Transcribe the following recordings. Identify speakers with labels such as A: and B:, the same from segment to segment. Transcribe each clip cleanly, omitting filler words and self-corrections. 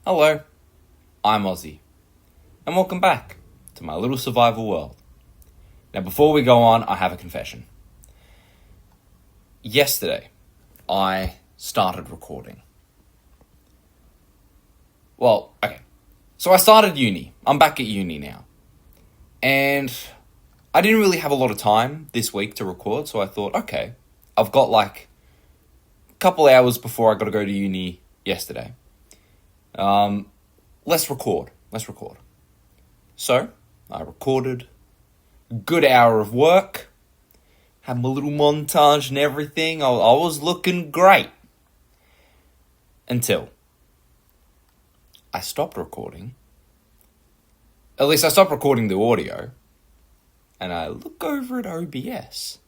A: Hello, I'm Ozzy, and welcome back to my little survival world. Now, before we go on, I have a confession. Yesterday, I started recording. Well, okay. So I started uni. I'm back at uni now. And I didn't really have a lot of time this week to record, so I thought, okay, I've got like a couple hours before I got to go to uni yesterday. Let's record. So, I recorded a good hour of work, had my little montage and everything. I was looking great. Until I stopped recording. At least I stopped recording the audio. And I look over at OBS.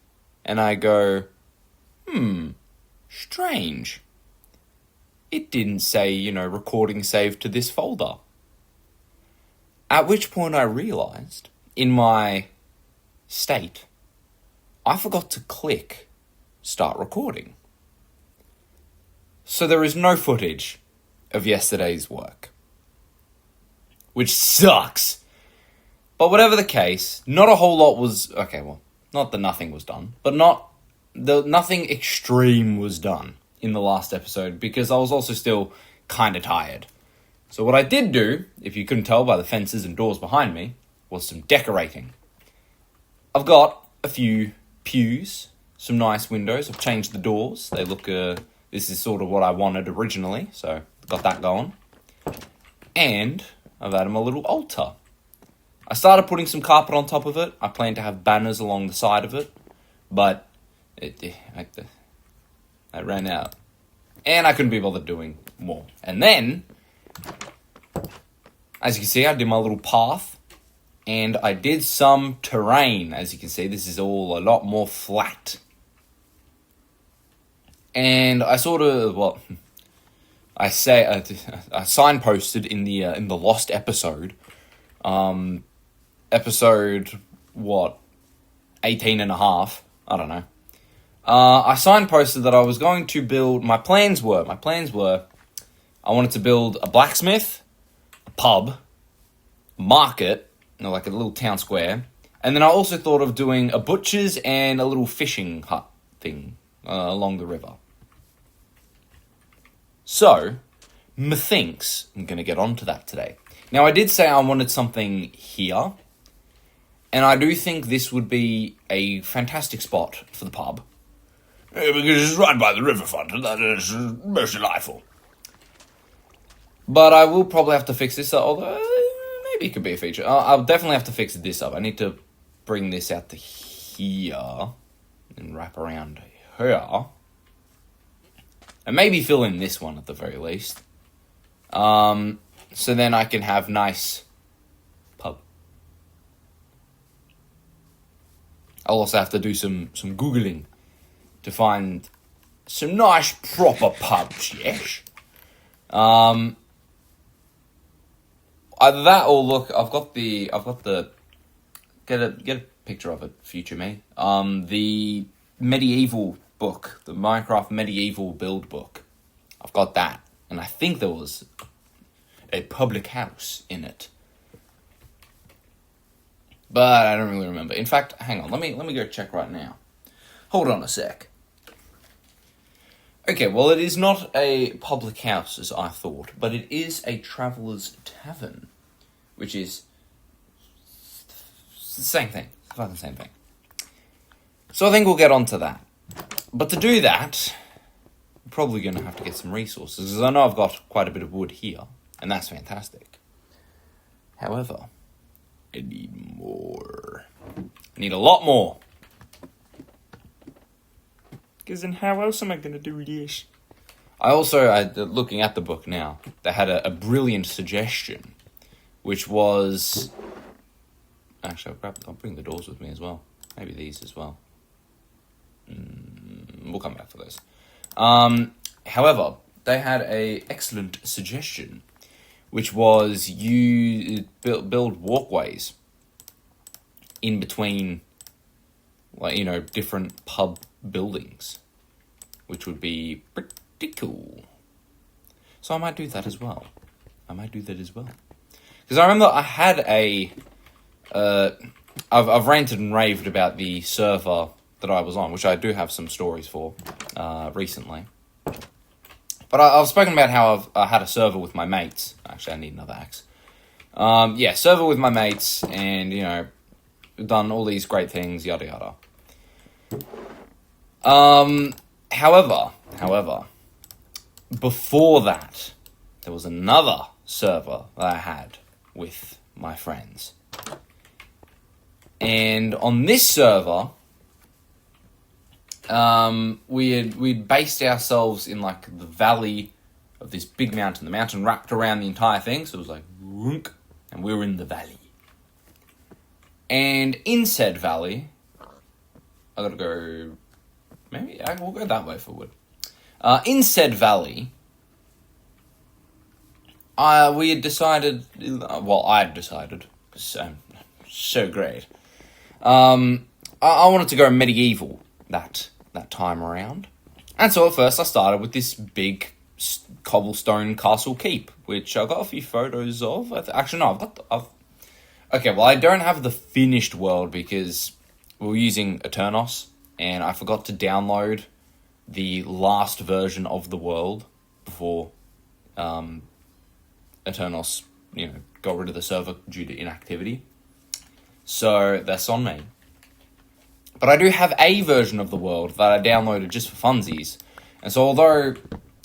A: And I go, strange. It didn't say, recording saved to this folder. At which point I realised, in my state, I forgot to click start recording. So there is no footage of yesterday's work. Which sucks. But whatever the case, not a whole lot was... Okay, well, not that nothing was done, but nothing extreme was done in the last episode, because I was also still kind of tired. So what I did do, if you couldn't tell by the fences and doors behind me, was some decorating. I've got a few pews, some nice windows. I've changed the doors. They look, this is sort of what I wanted originally, so got that going. And I've added a little altar. I started putting some carpet on top of it. I plan to have banners along the side of it, but I ran out. And I couldn't be bothered doing more. And then, as you can see, I did my little path. And I did some terrain. As you can see, this is all a lot more flat. And I sort of, I signposted in the lost episode. Episode, 18 and a half? I don't know. I signposted that I was going to build... My plans were, I wanted to build a blacksmith, a pub, a market, like a little town square, and then I also thought of doing a butcher's and a little fishing hut thing along the river. So, methinks I'm going to get onto that today. Now, I did say I wanted something here, and I do think this would be a fantastic spot for the pub. Because it's right by the riverfront, and that is most delightful. But I will probably have to fix this up, although maybe it could be a feature. I'll definitely have to fix this up. I need to bring this out to here, and wrap around here. And maybe fill in this one at the very least. So then I can have nice pub. I'll also have to do some Googling to find some nice proper pubs, yes. Either that or look, I've got the get a picture of it, future me. The medieval book, the Minecraft medieval build book. I've got that, and I think there was a public house in it. But I don't really remember. In fact, hang on, let me go check right now. Hold on a sec. Okay, well, it is not a public house, as I thought, but it is a traveller's tavern, which is the same thing. It's the same thing. So I think we'll get onto that. But to do that, I'm probably going to have to get some resources, because I know I've got quite a bit of wood here, and that's fantastic. However, I need more. I need a lot more. Because then how else am I going to do this? Looking at the book now, they had a brilliant suggestion, which was... Actually, I'll bring the doors with me as well. Maybe these as well. We'll come back for those. However, they had a excellent suggestion, which was you build walkways in between, different pub buildings, which would be pretty cool. So I might do that as well. I might do that as well. Because I remember I had I've ranted and raved about the server that I was on, which I do have some stories for recently. But I've spoken about how I had a server with my mates. Actually, I need another axe. Server with my mates, and, you know, done all these great things, yada yada. However, before that, there was another server that I had with my friends. And on this server, we'd based ourselves in, like, the valley of this big mountain. The mountain wrapped around the entire thing, so it was like, whoonk, and we were in the valley. And in said valley, I gotta go, we'll go that way forward. In said valley, we had decided, I had decided, so great. I wanted to go medieval that time around. And so at first I started with this big cobblestone castle keep, which I got a few photos of. Actually, no, I don't have the finished world because we were using Eternos, and I forgot to download the last version of the world before Eternos, got rid of the server due to inactivity. So that's on me. But I do have a version of the world that I downloaded just for funsies. And so although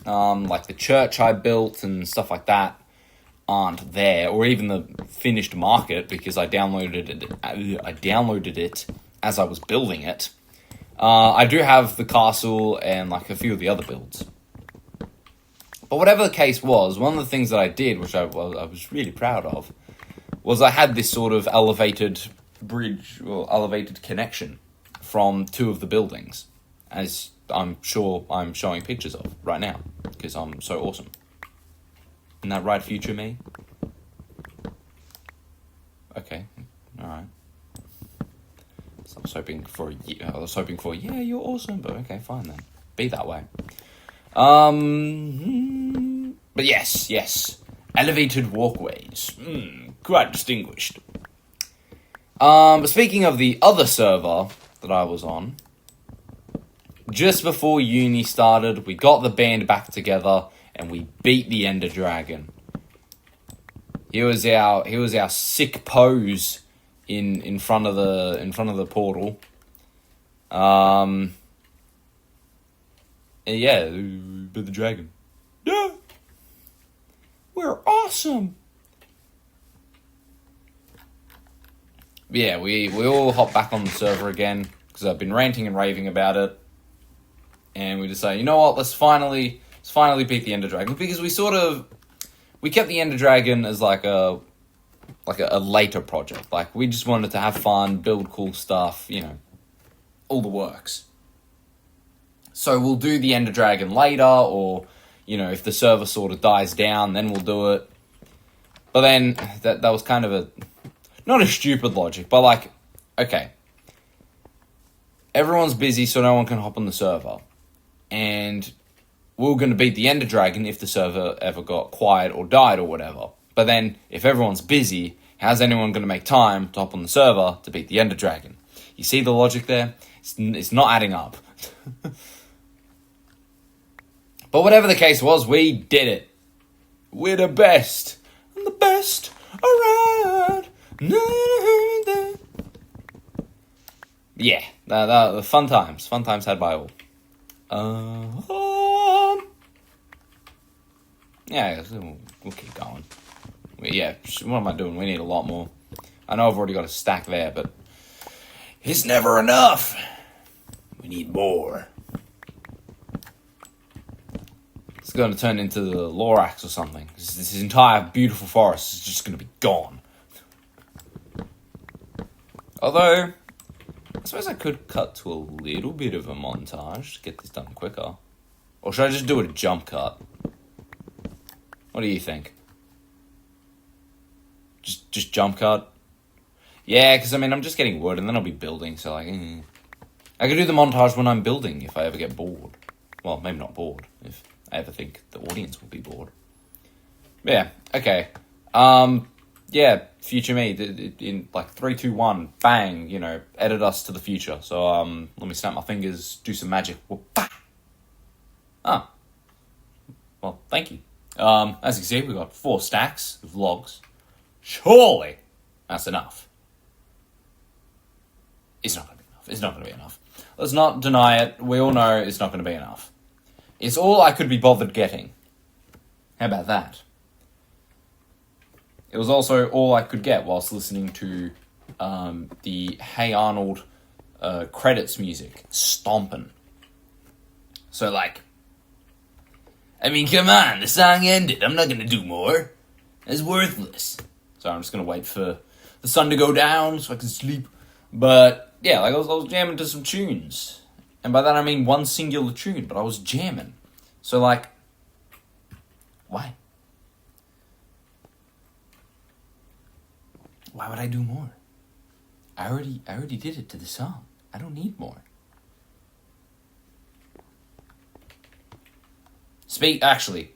A: like the church I built and stuff like that aren't there, or even the finished market because I downloaded it as I was building it, I do have the castle and like a few of the other builds. But whatever the case was, one of the things that I did, which I was really proud of, was I had this sort of elevated bridge or elevated connection from two of the buildings, as I'm sure I'm showing pictures of right now, because I'm so awesome. Isn't that right, future me? Okay, alright. So I was hoping for yeah, you're awesome, but okay, fine then. Be that way. But yes. Elevated walkways. Quite distinguished. But speaking of the other server that I was on, just before uni started, we got the band back together and we beat the Ender Dragon. He was our sick pose in front of the portal. Yeah, beat the dragon. Yeah, we're awesome. Yeah, we all hop back on the server again because I've been ranting and raving about it, and we decided, you know what? Let's finally beat the Ender Dragon, because we kept the Ender Dragon as like a later project. Like, we just wanted to have fun, build cool stuff, all the works. So we'll do the Ender Dragon later, or if the server sort of dies down, then we'll do it. But then that was kind of not a stupid logic, but like, okay, everyone's busy, so no one can hop on the server, and we were going to beat the Ender Dragon if the server ever got quiet or died or whatever. But then, if everyone's busy, how's anyone going to make time to hop on the server to beat the Ender Dragon? You see the logic there? It's not adding up. But whatever the case was, we did it. We're the best. I'm the best around. Yeah, the fun times had by all. Yeah, we'll keep going. Yeah, what am I doing? We need a lot more. I know I've already got a stack there, but it's never enough. We need more. It's going to turn into the Lorax or something. This entire beautiful forest is just going to be gone. Although, I suppose I could cut to a little bit of a montage to get this done quicker. Or should I just do a jump cut? What do you think? Just jump cut? Yeah, because I'm just getting wood and then I'll be building, so like, I could do the montage when I'm building if I ever get bored. Well, maybe not bored, if I ever think the audience will be bored. Yeah, okay. Yeah, future me, in like 3, 2, 1, bang, edit us to the future. So, let me snap my fingers, do some magic. Ah, well, thank you. As you can see, we've got 4 stacks of logs. Surely that's enough. It's not going to be enough. It's not going to be enough. Let's not deny it. We all know it's not going to be enough. It's all I could be bothered getting. How about that? It was also all I could get whilst listening to the Hey Arnold credits music, stomping. So, come on, the song ended. I'm not going to do more. It's worthless. So I'm just going to wait for the sun to go down so I can sleep. But, yeah, I was jamming to some tunes. And by that I mean one singular tune, but I was jamming. So, why? Why would I do more? I already did it to the song. I don't need more. Actually.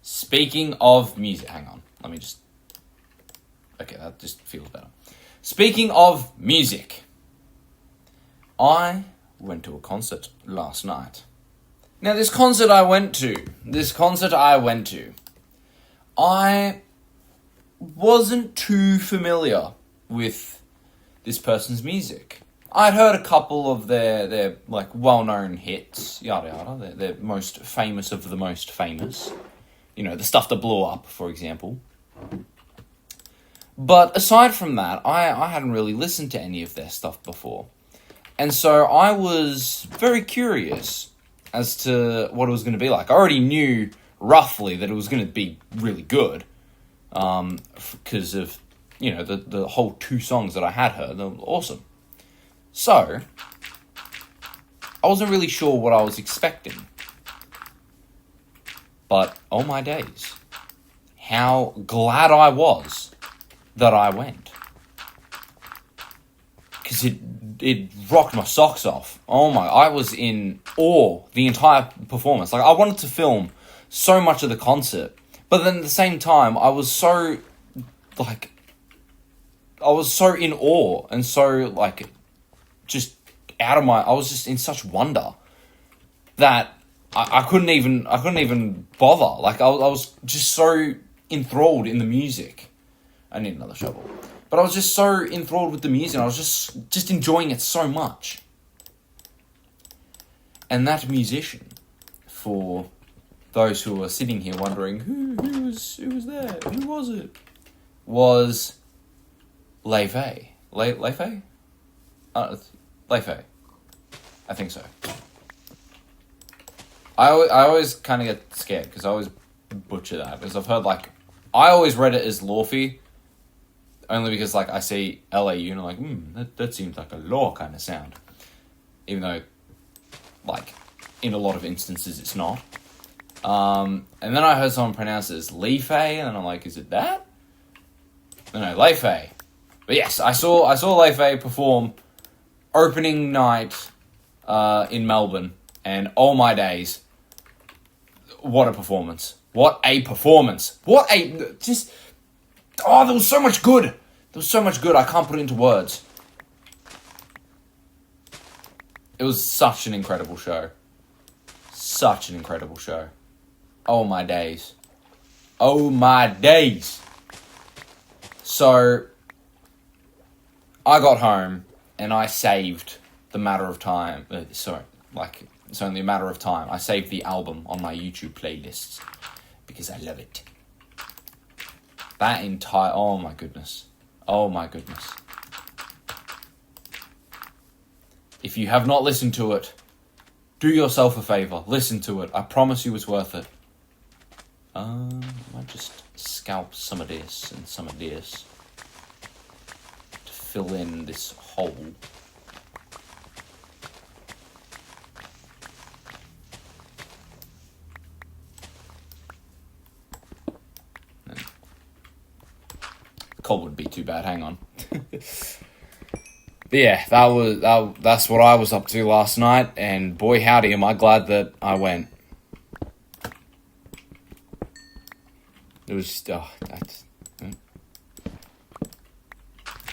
A: Speaking of music, hang on. Let me just. Okay, that just feels better. Speaking of music, I went to a concert last night. Now, this concert I went to, I wasn't too familiar with this person's music. I'd heard a couple of their well-known hits, yada yada, their most famous of the most famous. The stuff that blew up, for example. But aside from that, I hadn't really listened to any of their stuff before. And so I was very curious as to what it was going to be like. I already knew roughly that it was going to be really good. Because of, the whole 2 songs that I had heard. They were awesome. So, I wasn't really sure what I was expecting. But, oh my days, how glad I was that I went. Because it rocked my socks off. I was in awe the entire performance. I wanted to film so much of the concert. But then at the same time, I was so in awe and so, just out of I was just in such wonder that I couldn't even bother. I was just so enthralled in the music. I need another shovel. But I was just so enthralled with the music. I was just enjoying it so much. And that musician, for those who are sitting here wondering who was there, who was it, was Leifei. Leifei? Leifei. I think so. I always kind of get scared because I always butcher that, because I've heard I always read it as Lorfi, only because I see LAU and I'm that seems like a law kind of sound, even though in a lot of instances it's not. And then I heard someone pronounce it as Leifei, and I'm like, is it that? No, Leifei. But yes, I saw Leifei perform opening night in Melbourne, and oh my days, what a performance! What a performance! There was so much good. There was so much good. I can't put it into words. It was such an incredible show. Such an incredible show. Oh my days. Oh my days. So, I got home and I saved the matter of time. It's only a matter of time. I saved the album on my YouTube playlists because I love it. Oh my goodness. Oh my goodness. If you have not listened to it, do yourself a favor. Listen to it. I promise you it's worth it. I might just scalp some of this and some of this to fill in this hole. Coal wouldn't be too bad. Hang on. But yeah, that's what I was up to last night, and boy howdy am I glad that I went. It was just,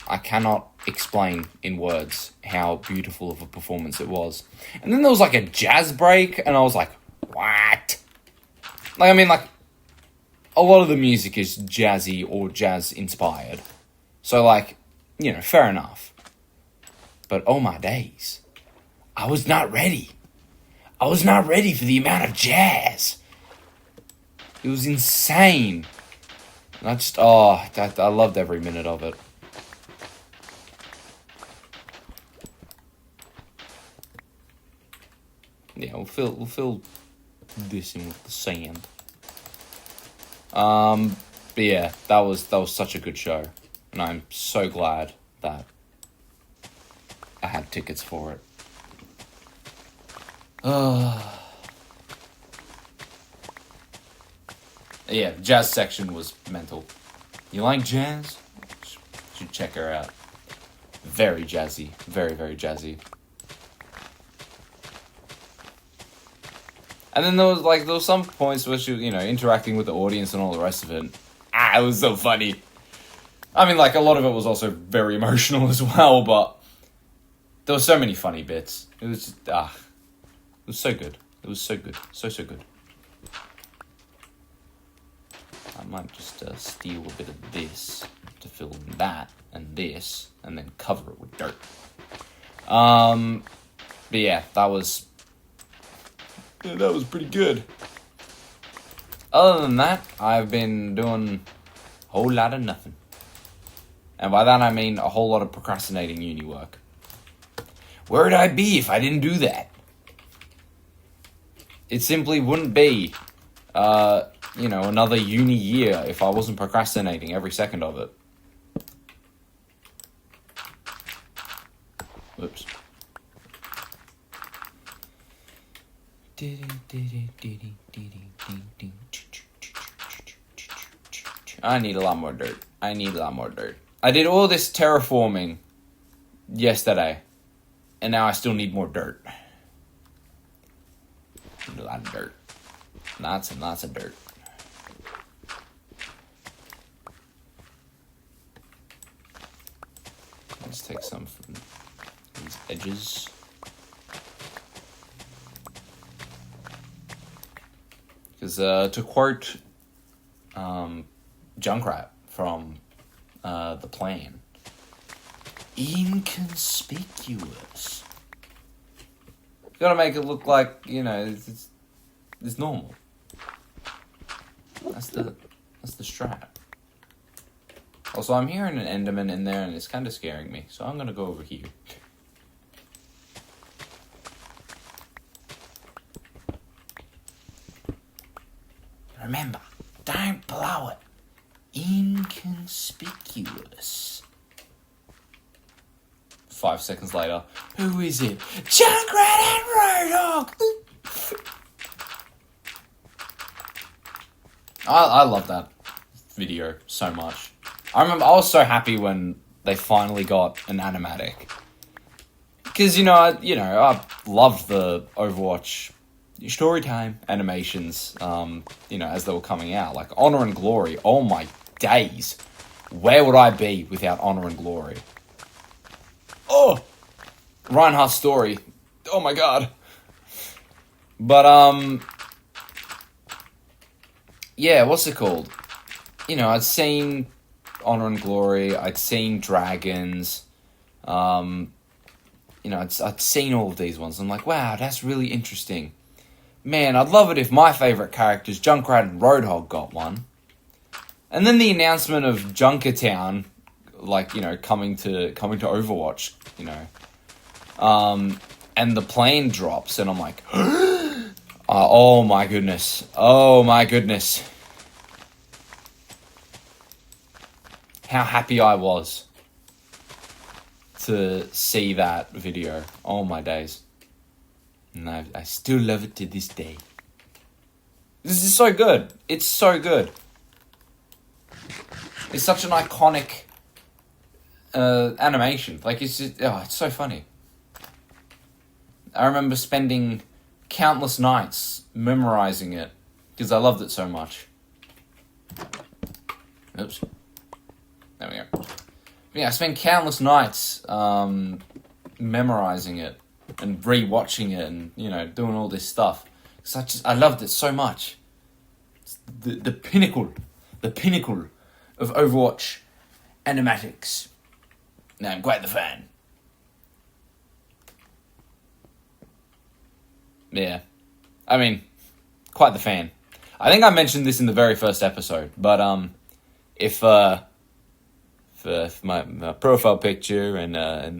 A: I cannot explain in words how beautiful of a performance it was. And then there was like a jazz break, and I was like, what? Like, I mean, like, a lot of the music is jazzy or jazz inspired. So, like, you know, fair enough. But oh my days, I was not ready. I was not ready for the amount of jazz. It was insane. And I just, I loved every minute of it. Yeah, we'll fill this in with the sand. But yeah, that was such a good show, and I'm so glad that I had tickets for it. Yeah, the jazz section was mental. You like jazz? Should check her out. Very jazzy, very, very jazzy. And then there was some points where she was, you know, interacting with the audience and all the rest of it. It was so funny. I mean, like, a lot of it was also very emotional as well, but there were so many funny bits. It was just, it was so good. It was so good. So good. I might just steal a bit of this to fill in that and this, and then cover it with dirt. But yeah, that was pretty good. Other than that, I've been doing a whole lot of nothing. And by that I mean a whole lot of procrastinating uni work. Where would I be if I didn't do that? It simply wouldn't be, you know, another uni year if I wasn't procrastinating every second of it. Whoops. I need a lot more dirt. I did all this terraforming yesterday, and now I still need more dirt. Need a lot of dirt. Lots and lots of dirt. Let's take some from these edges. Because to quote Junkrat from The Plan, inconspicuous. You gotta make it look like, you know, it's normal. That's the strat. Also, I'm hearing an Enderman in there, and it's kind of scaring me, so I'm gonna go over here. Remember, don't blow it. Inconspicuous. 5 seconds later, who is it? Junkrat and Roadhog! I love that video so much. I remember I was so happy when they finally got an animatic. Because, I loved the Overwatch Storytime animations, as they were coming out. Like, Honor and Glory, oh my days. Where would I be without Honor and Glory? Oh! Reinhardt's story. Oh my god. But, yeah, what's it called? I'd seen Honor and Glory, I'd seen Dragons, I'd seen all of these ones. I'm like, wow, that's really interesting. Man, I'd love it if my favourite characters, Junkrat and Roadhog, got one. And then the announcement of Junkertown, coming to Overwatch, and the plane drops, and I'm like, oh my goodness. How happy I was to see that video. Oh my days. And I still love it to this day. This is so good. It's so good. It's such an iconic animation. It's just, it's so funny. I remember spending countless nights memorizing it because I loved it so much. Oops. There we go. Yeah, I spent countless nights memorizing it and rewatching it and, doing all this stuff. Because I loved it so much. It's the pinnacle of Overwatch animatics. Now, I'm quite the fan. Yeah. I mean, quite the fan. I think I mentioned this in the very first episode, but if my profile picture and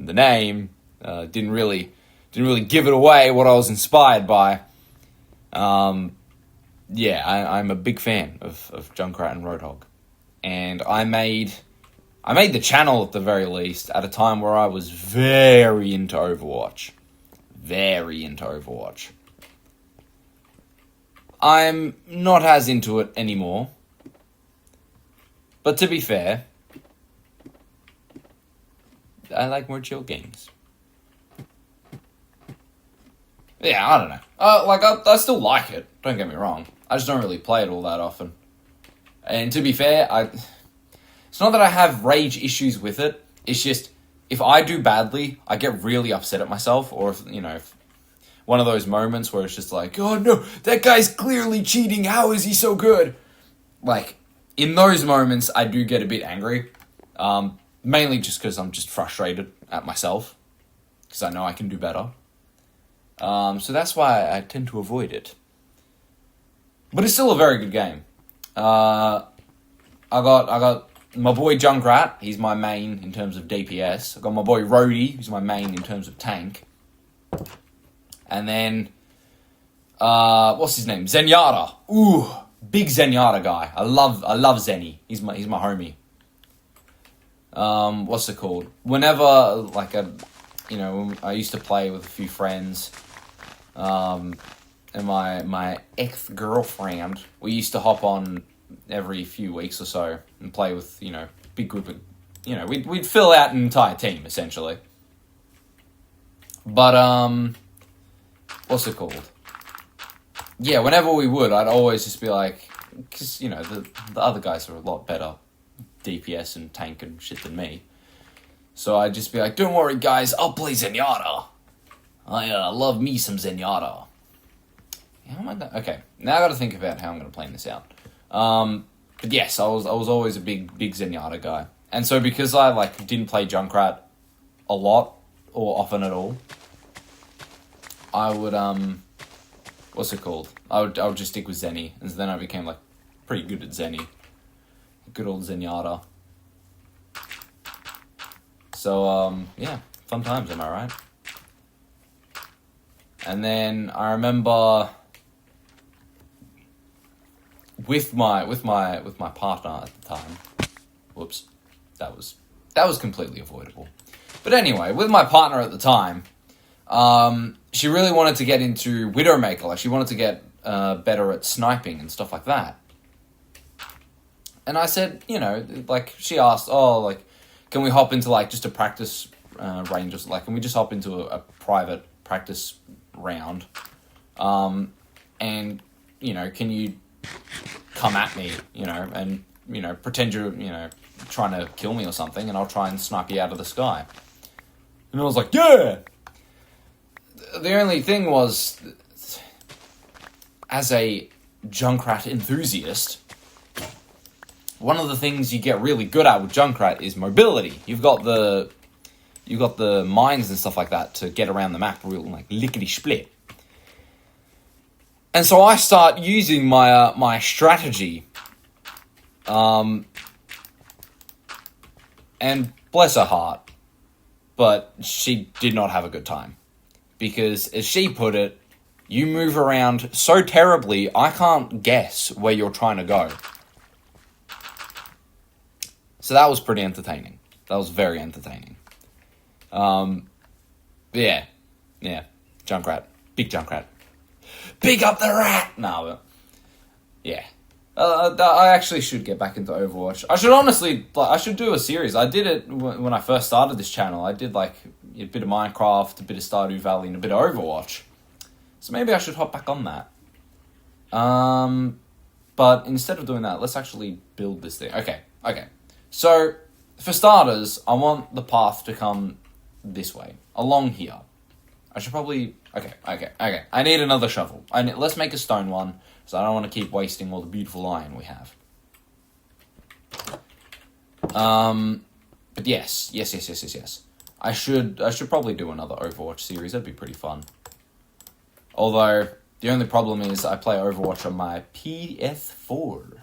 A: the name didn't really give it away what I was inspired by, I'm a big fan of Junkrat and Roadhog, and I made the channel at the very least at a time where I was very into Overwatch. I'm not as into it anymore. But to be fair, I like more chill games. Yeah, I don't know. I still like it, don't get me wrong. I just don't really play it all that often. And to be fair, it's not that I have rage issues with it. It's just, if I do badly, I get really upset at myself. Or, if one of those moments where it's just like, oh no, that guy's clearly cheating. How is he so good? Like, in those moments, I do get a bit angry. Mainly just because I'm just frustrated at myself. Because I know I can do better. So that's why I tend to avoid it. But it's still a very good game. I got my boy Junkrat. He's my main in terms of DPS. I got my boy Rhodey, who's my main in terms of tank. And then, what's his name? Zenyatta. Ooh, big Zenyatta guy. I love Zenny. He's my homie. What's it called? Whenever, I used to play with a few friends, and my ex-girlfriend, we used to hop on every few weeks or so and play with, big group of, we'd fill out an entire team, essentially. But, what's it called? Yeah, whenever we would, I'd always just be like, because, the other guys are a lot better DPS and tank and shit than me. So I'd just be like, don't worry guys, I'll play Zenyatta. I love me some Zenyatta. How am I done? Okay, now I gotta think about how I'm gonna plan this out. But yes, I was always a big Zenyatta guy. And so because I didn't play Junkrat a lot or often at all, I would what's it called? I would just stick with Zenny, and then I became pretty good at Zenny. Good old Zenyatta. So yeah, fun times, am I right? And then I remember with my partner at the time. Whoops, that was completely avoidable. But anyway, with my partner at the time, she really wanted to get into Widowmaker. She wanted to get better at sniping and stuff like that. And I said, she asked, can we hop into just a practice range? Can we just hop into a private practice round? And, can you come at me, and, pretend you're, trying to kill me or something, and I'll try and snipe you out of the sky. And I was like, yeah! The only thing was, as a Junkrat enthusiast, one of the things you get really good at with Junkrat is mobility. You've got the mines and stuff like that to get around the map real lickety-split. And so I start using my strategy. And bless her heart, but she did not have a good time. Because, as she put it, you move around so terribly, I can't guess where you're trying to go. So that was pretty entertaining. That was very entertaining. Yeah. Junkrat. Big Junkrat. Big up the rat! No, but yeah. I actually should get back into Overwatch. I should honestly, I should do a series. I did it when I first started this channel. I did a bit of Minecraft, a bit of Stardew Valley, and a bit of Overwatch. So maybe I should hop back on that. But instead of doing that, let's actually build this thing. Okay, Okay. So, for starters, I want the path to come this way. Along here. I should probably... Okay. I need another shovel. Let's make a stone one, so I don't want to keep wasting all the beautiful iron we have. But yes. I should probably do another Overwatch series. That'd be pretty fun. Although, the only problem is I play Overwatch on my PS4.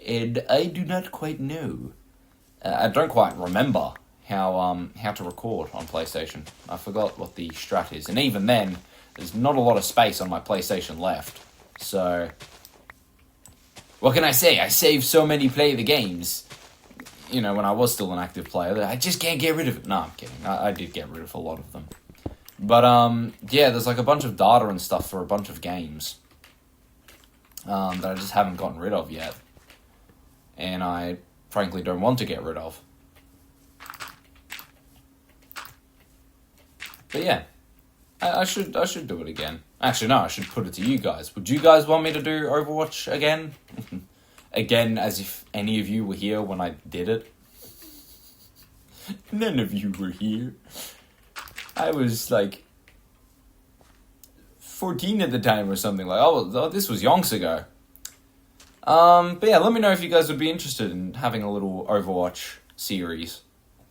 A: And I do not quite know. I don't quite remember how to record on PlayStation. I forgot what the strat is. And even then, there's not a lot of space on my PlayStation left. So, what can I say? I saved so many play the games. You know, when I was still an active player, that I just can't get rid of it. No, I'm kidding. I did get rid of a lot of them. But, yeah, there's like a bunch of data and stuff for a bunch of games. That I just haven't gotten rid of yet. And I, frankly, don't want to get rid of. But yeah, I should do it again. Actually, no, I should put it to you guys. Would you guys want me to do Overwatch again? Again, as if any of you were here when I did it. None of you were here. I was like 14 at the time or something. Like, oh, this was yonks ago. But yeah, let me know if you guys would be interested in having a little Overwatch series.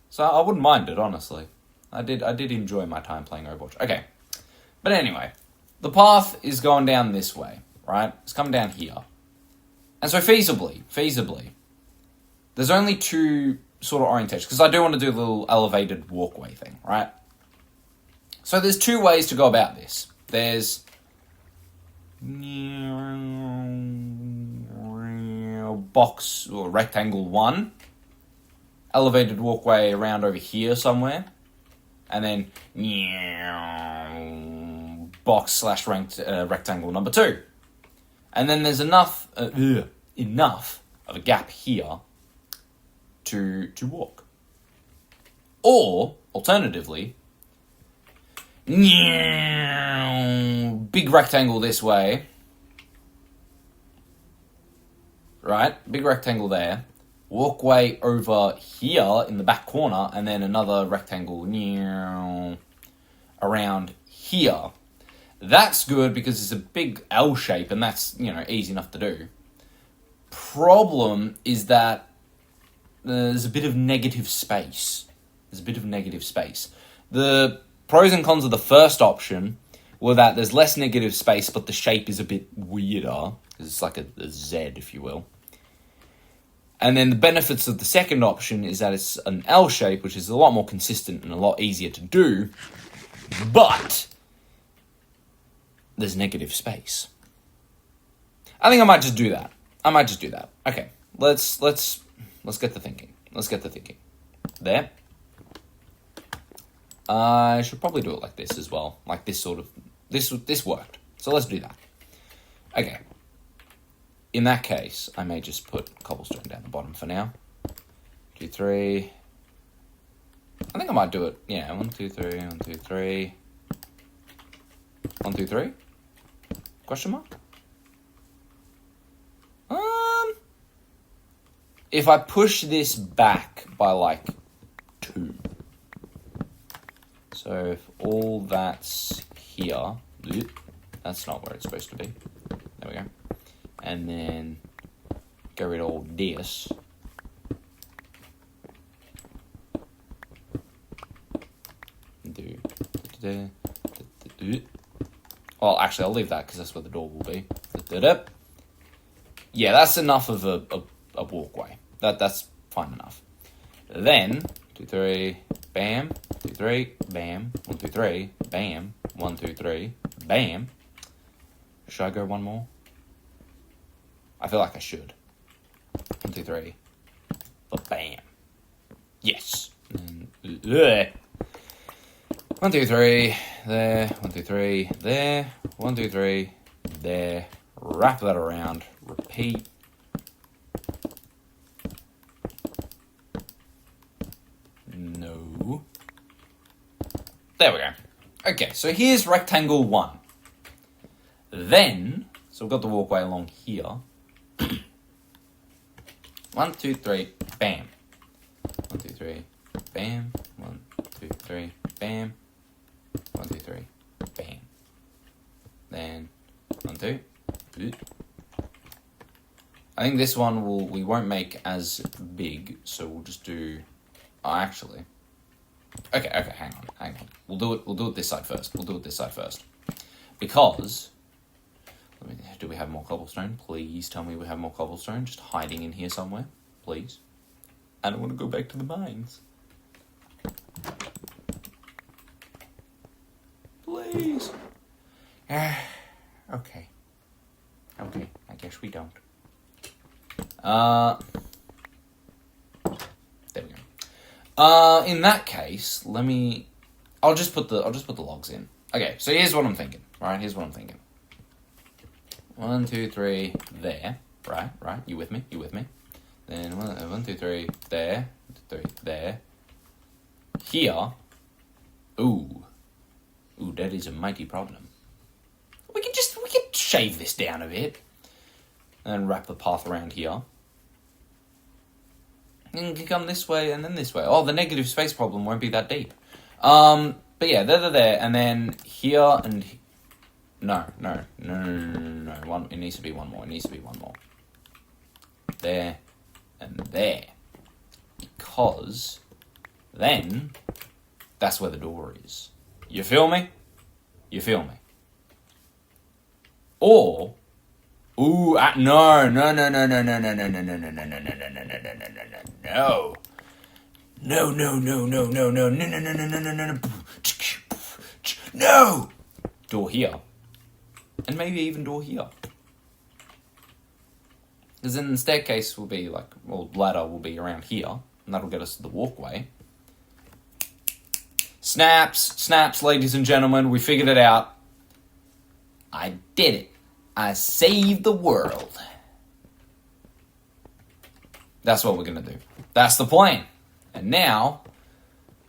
A: So I wouldn't mind it, honestly. I did enjoy my time playing Overwatch. Okay. But anyway, the path is going down this way, right? It's coming down here. And so feasibly, there's only two sort of orientations, because I do want to do a little elevated walkway thing, right? So there's two ways to go about this. There's box or rectangle 1, elevated walkway around over here somewhere, and then box / rectangle number 2. And then there's enough of a gap here to walk. Or, alternatively, big rectangle this way. Right? Big rectangle there. Walkway over here in the back corner, and then another rectangle around here. That's good because it's a big L shape, and that's, easy enough to do. Problem is that there's a bit of negative space. The pros and cons of the first option were that there's less negative space, but the shape is a bit weirder. It's like a Z, if you will. And then the benefits of the second option is that it's an L shape, which is a lot more consistent and a lot easier to do, but there's negative space. I think I might just do that. Okay, let's get to thinking. There. I should probably do it like this as well. Like this sort of... This worked. So let's do that. Okay. In that case, I may just put cobblestone down the bottom for now. 2, 3. I think I might do it. Yeah, 1, 2, 3, 1, 2, 3. 1, 2, 3? Question mark? If I push this back by like 2. So if all that's here, that's not where it's supposed to be. There we go. And then get rid of all this. Well, actually, I'll leave that because that's where the door will be. Yeah, that's enough of a walkway. That's fine enough. Then 2, 3, bam. 2, 3, bam. 1, 2, 3, bam. 1, 2, 3, bam. Should I go one more? I feel like I should. 1, 2, 3. But bam. Yes. 1, 2, 3. There. 1, 2, 3. There. 1, 2, 3. There. Wrap that around. Repeat. No. There we go. Okay, so here's rectangle 1. Then, so we've got the walkway along here. 1, 2, 3, bam. 1, 2, 3, bam. 1, 2, 3, bam. 1, 2, 3, bam. Then 1, 2. I think this one we won't make as big, so we'll just do. Oh, actually. Okay, hang on. We'll do it this side first. Because do we have more cobblestone? Please tell me we have more cobblestone just hiding in here somewhere. Please. I don't want to go back to the mines. Please. Okay. I guess we don't. There we go. In that case, I'll just put the logs in. Okay, so here's what I'm thinking. Right, here's what I'm thinking. 1, 2, 3, there. Right. You with me? Then 1, 2, 3, there. 1, 2, 3, there. Here. Ooh, that is a mighty problem. We can shave this down a bit. And wrap the path around here. And can come this way and then this way. Oh, the negative space problem won't be that deep. But yeah, there, and then here and... No. It needs to be one more. There and there. Because then that's where the door is. You feel me? Or... Ooh, no. No. Door here. And maybe even door here. Because then the staircase will be ladder will be around here. And that'll get us to the walkway. Snaps, ladies and gentlemen. We figured it out. I did it. I saved the world. That's what we're going to do. That's the plan. And now,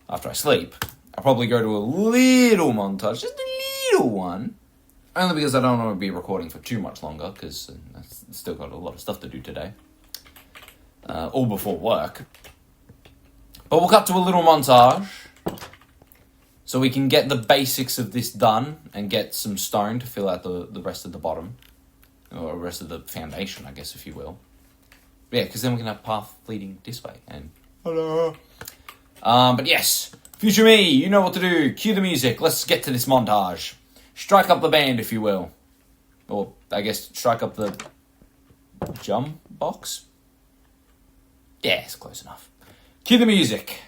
A: after I sleep, I'll probably go to a little montage. Just a little one. Only because I don't want to be recording for too much longer, because I've still got a lot of stuff to do today. All before work. But we'll cut to a little montage. So we can get the basics of this done and get some stone to fill out the rest of the bottom. Or the rest of the foundation, I guess, if you will. Yeah, because then we can have path leading this way. And hello. But yes, future me, you know what to do. Cue the music. Let's get to this montage. Strike up the band, if you will. Or, I guess, strike up the drum box? Yeah, it's close enough. Cue the music.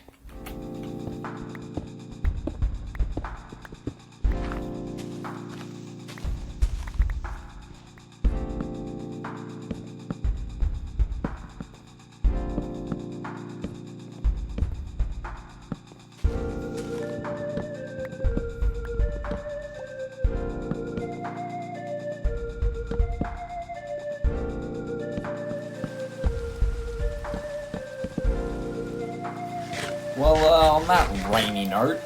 A: Well, on that rainy note,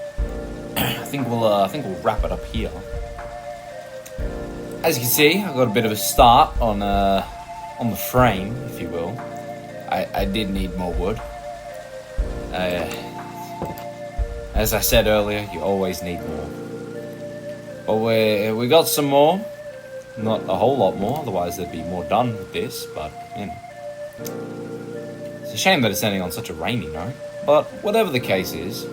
A: I think we'll wrap it up here. As you can see, I got a bit of a start on the frame, if you will. I did need more wood. As I said earlier, you always need more. But we got some more. Not a whole lot more, otherwise there'd be more done with this, but, you know. It's a shame that it's ending on such a rainy note. But whatever the case is,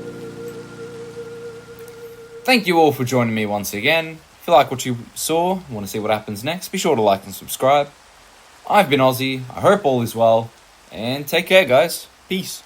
A: thank you all for joining me once again. If you like what you saw, want to see what happens next, be sure to like and subscribe. I've been Ozzy, I hope all is well, and take care guys. Peace.